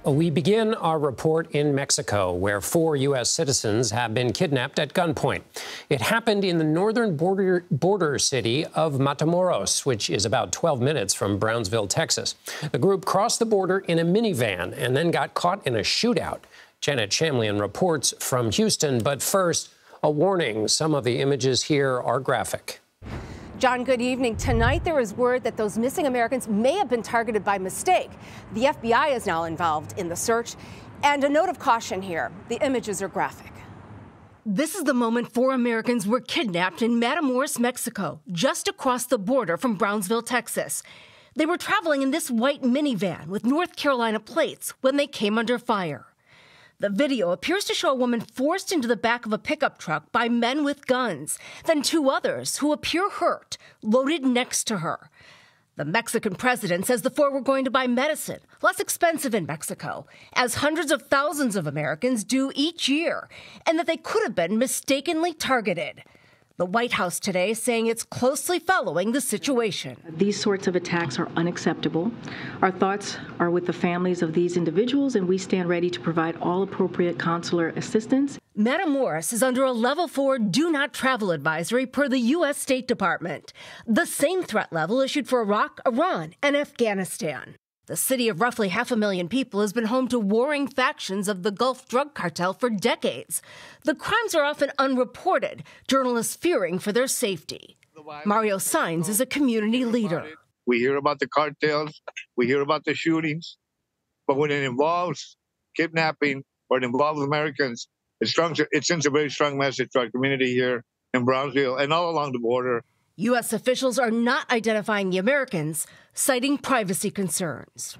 We begin our report in Mexico, where 4 U.S. citizens have been kidnapped at gunpoint. It happened in the northern border city of Matamoros, which is about 12 minutes from Brownsville, Texas. The group crossed the border in a minivan and then got caught in a shootout. Janet Shamlian reports from Houston. But first, a warning. Some of the images here are graphic. John, good evening. Tonight, there is word that those missing Americans may have been targeted by mistake. The FBI is now involved in the search. And a note of caution here. The images are graphic. This is the moment 4 Americans were kidnapped in Matamoros, Mexico, just across the border from Brownsville, Texas. They were traveling in this white minivan with North Carolina plates when they came under fire. The video appears to show a woman forced into the back of a pickup truck by men with guns, then 2 others who appear hurt, loaded next to her. The Mexican president says the 4 were going to buy medicine, less expensive in Mexico, as hundreds of thousands of Americans do each year, and that they could have been mistakenly targeted. The White House today is saying it's closely following the situation. These sorts of attacks are unacceptable. Our thoughts are with the families of these individuals, and we stand ready to provide all appropriate consular assistance. Matamoros is under a level 4 do not travel advisory per the U.S. State Department, the same threat level issued for Iraq, Iran, and Afghanistan. The city of roughly 500,000 people has been home to warring factions of the Gulf drug cartel for decades. The crimes are often unreported, journalists fearing for their safety. Mario Sainz is a community leader. We hear about the cartels, we hear about the shootings, but when it involves kidnapping or it involves Americans, it sends a very strong message to our community here in Brownsville and all along the border. U.S. officials are not identifying the Americans, citing privacy concerns.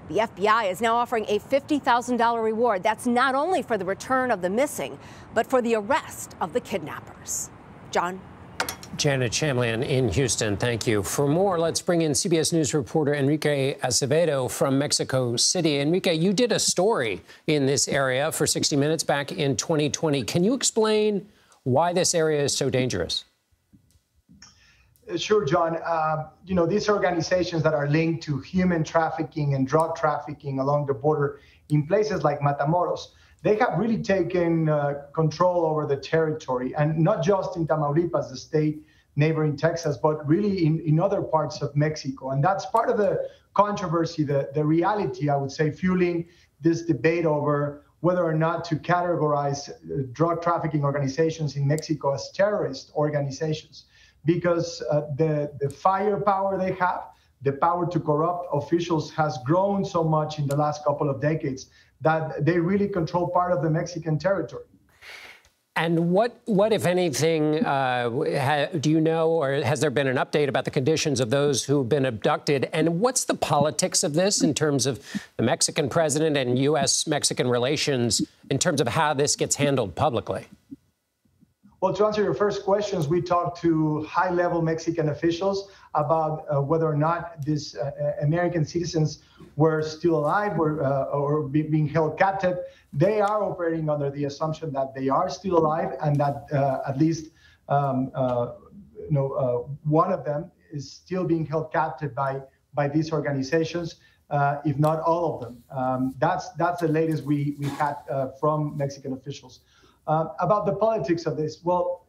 The FBI is now offering a $50,000 reward. That's not only for the return of the missing, but for the arrest of the kidnappers. John? Janet Shamlian in Houston, thank you. For more, let's bring in CBS News reporter Enrique Acevedo from Mexico City. Enrique, you did a story in this area for 60 Minutes back in 2020. Can you explain why this area is so dangerous? Sure, John. These organizations that are linked to human trafficking and drug trafficking along the border in places like Matamoros, they have really taken control over the territory, and not just in Tamaulipas, the state neighboring Texas, but really in other parts of Mexico. And that's part of the controversy, the reality, I would say, fueling this debate over whether or not to categorize drug trafficking organizations in Mexico as terrorist organizations. Because the firepower they have, the power to corrupt officials has grown so much in the last couple of decades that they really control part of the Mexican territory. And what if anything, do you know, or has there been an update about the conditions of those who've been abducted? And what's the politics of this in terms of the Mexican president and U.S.-Mexican relations in terms of how this gets handled publicly? Well, to answer your first questions, we talked to high-level Mexican officials about whether or not these American citizens were still alive or being held captive. They are operating under the assumption that they are still alive and that at least one of them is still being held captive by these organizations, if not all of them. That's the latest we had from Mexican officials. About the politics of this, well,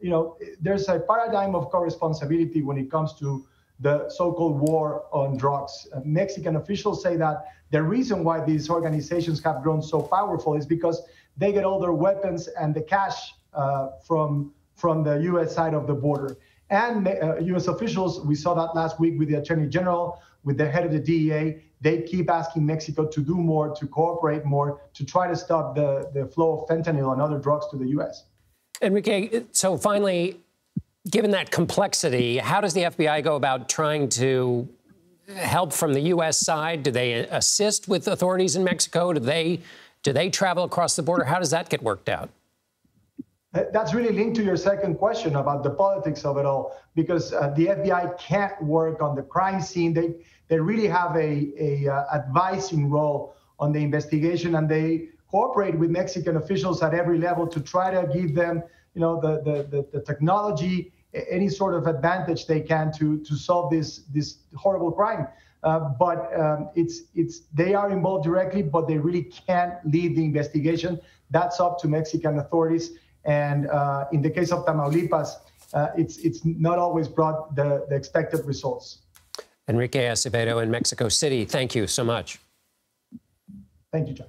there's a paradigm of co-responsibility when it comes to the so-called war on drugs. Mexican officials say that the reason why these organizations have grown so powerful is because they get all their weapons and the cash from the U.S. side of the border. And U.S. officials, we saw that last week with the Attorney General, with the head of the DEA, they keep asking Mexico to do more, to cooperate more, to try to stop the flow of fentanyl and other drugs to the U.S. Enrique, so finally, given that complexity, how does the FBI go about trying to help from the U.S. side? Do they assist with authorities in Mexico? Do they travel across the border? How does that get worked out? That's really linked to your second question about the politics of it all, because the FBI can't work on the crime scene. They really have a advising role on the investigation, and they cooperate with Mexican officials at every level to try to give them, the technology, any sort of advantage they can to solve this horrible crime. They are involved directly, but they really can't lead the investigation. That's up to Mexican authorities. And in the case of Tamaulipas, it's not always brought the expected results. Enrique Acevedo in Mexico City, thank you so much. Thank you, John.